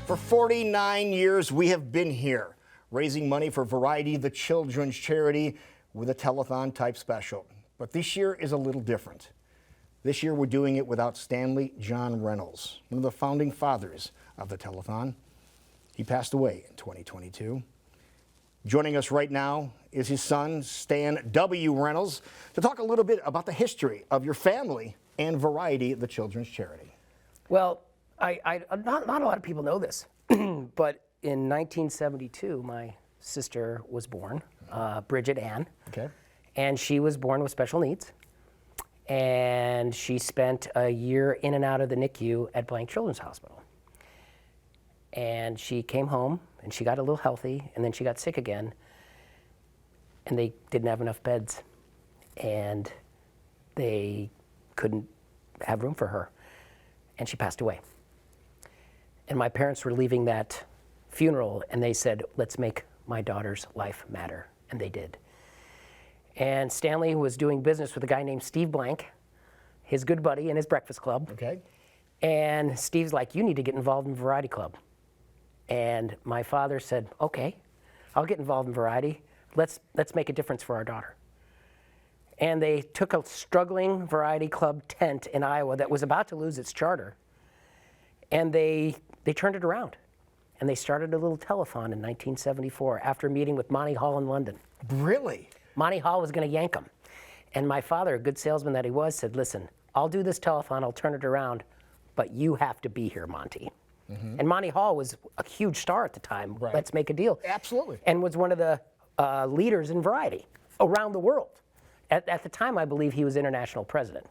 For 49 years, we have been here, raising money for Variety, the children's charity, with a telethon type special. But this year is a little different. This year, we're doing it without Stanley John Reynolds, one of the founding fathers of the telethon. He passed away in 2022. Joining us right now is his son, Stan W. Reynolds, to talk a little bit about the history of your family and Variety, the children's charity. Well, not a lot of people know this, but in 1972, my sister was born, Bridget Ann. Okay. And she was born with special needs. And she spent a year in and out of the NICU at Blank Children's Hospital. And she came home, and she got a little healthy, and then she got sick again, and they didn't have enough beds, and they couldn't have room for her, and she passed away. And my parents were leaving that funeral, and they said, let's make my daughter's life matter, and they did. And Stanley was doing business with a guy named Steve Blank, his good buddy in his breakfast club. Okay. And Steve's like, you need to get involved in Variety Club. And my father said, okay, I'll get involved in Variety. Let's make a difference for our daughter. And they took a struggling Variety Club tent in Iowa that was about to lose its charter, and they turned it around. And they started a little telethon in 1974 after meeting with Monty Hall in London. Really? Monty Hall was going to yank them. And my father, a good salesman that he was, said, listen, I'll do this telethon, I'll turn it around, but you have to be here, Monty. Mm-hmm. And Monty Hall was a huge star at the time. Right. Let's make a deal. Absolutely. And was one of the leaders in Variety around the world. At the time, I believe he was international president.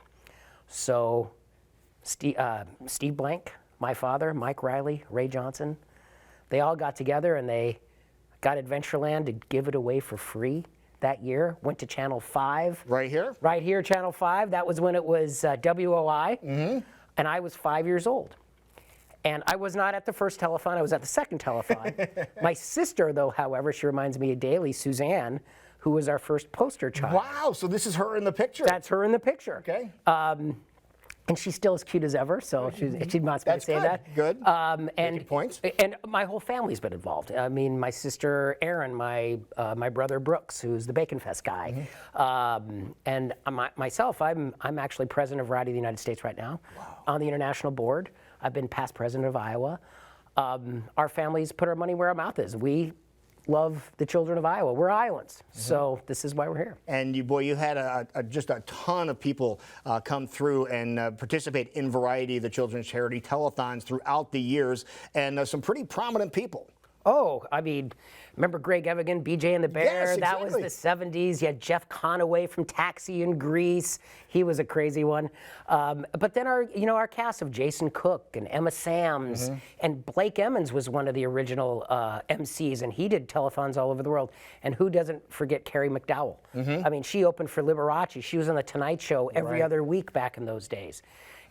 So Steve Blank, my father, Mike Riley, Ray Johnson, they all got together and they got Adventureland to give it away for free that year. Went to Channel 5. Right here? Right here, Channel 5. That was when it was WOI. Mm-hmm. And I was 5 years old. And I was not at the first telethon, I was at the second telethon. My sister, though, however, she reminds me of daily, Suzanne, who was our first poster child. Wow, so this is her in the picture? That's her in the picture. Okay. And she's still as cute as ever, so she wants me to say that. Good. And points. And my whole family's been involved. I mean, my sister Erin, my brother Brooks, who's the Bacon Fest guy, and myself. I'm actually president of Variety of the United States right now, on the international board. I've been past president of Iowa. Our families put our money where our mouth is. We love the children of Iowa. We're Iowans, so this is why we're here. And you had just a ton of people come through and participate in Variety, the children's charity telethons throughout the years, and some pretty prominent people. Oh, I mean, remember Greg Evigan, BJ and the Bear? Yes, exactly. That was the 70s. You had Jeff Conaway from Taxi in Greece. He was a crazy one. But then our cast of Jason Cook and Emma Sams and Blake Emmons was one of the original MCs, and he did telethons all over the world. And who doesn't forget Carrie McDowell? I mean, she opened for Liberace. She was on the Tonight Show every other week back in those days.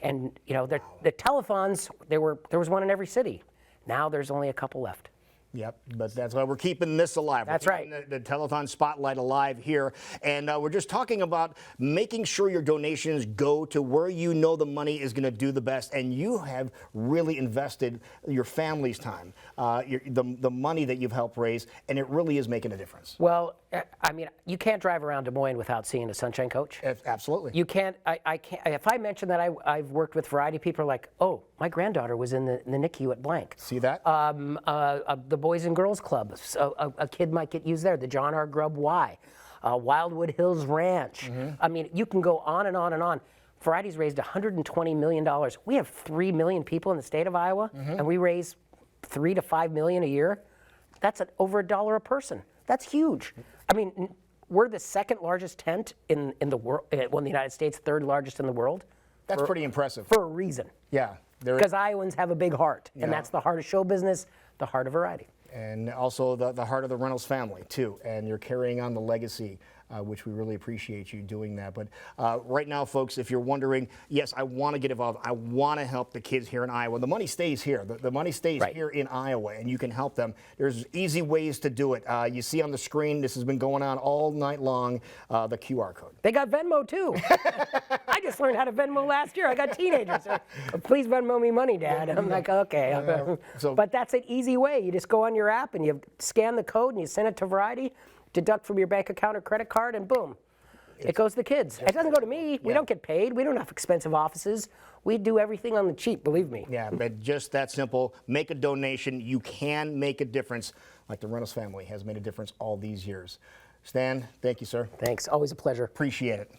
And the telethons, there was one in every city. Now there's only a couple left. Yep, but that's why we're keeping this alive. That's right. The telethon spotlight alive here. And we're just talking about making sure your donations go to where you know the money is going to do the best. And you have really invested your family's time, the money that you've helped raise, and it really is making a difference. Well, I mean, you can't drive around Des Moines without seeing a Sunshine Coach. Absolutely. You can't, I can't, if I mention that I've worked with Variety, people are like, oh, my granddaughter was in the NICU at Blank. See that? The Boys and Girls Club, a kid might get used there, the John R. Grubb Y, Wildwood Hills Ranch. I mean, you can go on and on and on. Variety's raised $120 million. We have 3 million people in the state of Iowa, and we raise $3 to $5 million a year. That's over $1 a person. That's huge. I mean, we're the second largest tent in the world, well, in the United States, third largest in the world. That's pretty impressive. For a reason. Yeah. Because Iowans have a big heart, and that's the heart of show business, the heart of Variety. And also the heart of the Reynolds family, too. And you're carrying on the legacy which we really appreciate you doing that. But right now, folks, if you're wondering, yes, I want to get involved. I want to help the kids here in Iowa. The money stays here. The money stays here in Iowa, and you can help them. There's easy ways to do it. You see on the screen, this has been going on all night long, the QR code. They got Venmo, too. I just learned how to Venmo last year. I got teenagers. Please Venmo me money, Dad. I'm like, okay. But that's an easy way. You just go on your app and you scan the code and you send it to Variety, deduct from your bank account or credit card, and boom. It goes to the kids. It doesn't go to me. We don't get paid. We don't have expensive offices. We do everything on the cheap, believe me. Yeah, but just that simple. Make a donation. You can make a difference, like the Reynolds family has made a difference all these years. Stan, thank you, sir. Thanks. Always a pleasure. Appreciate it.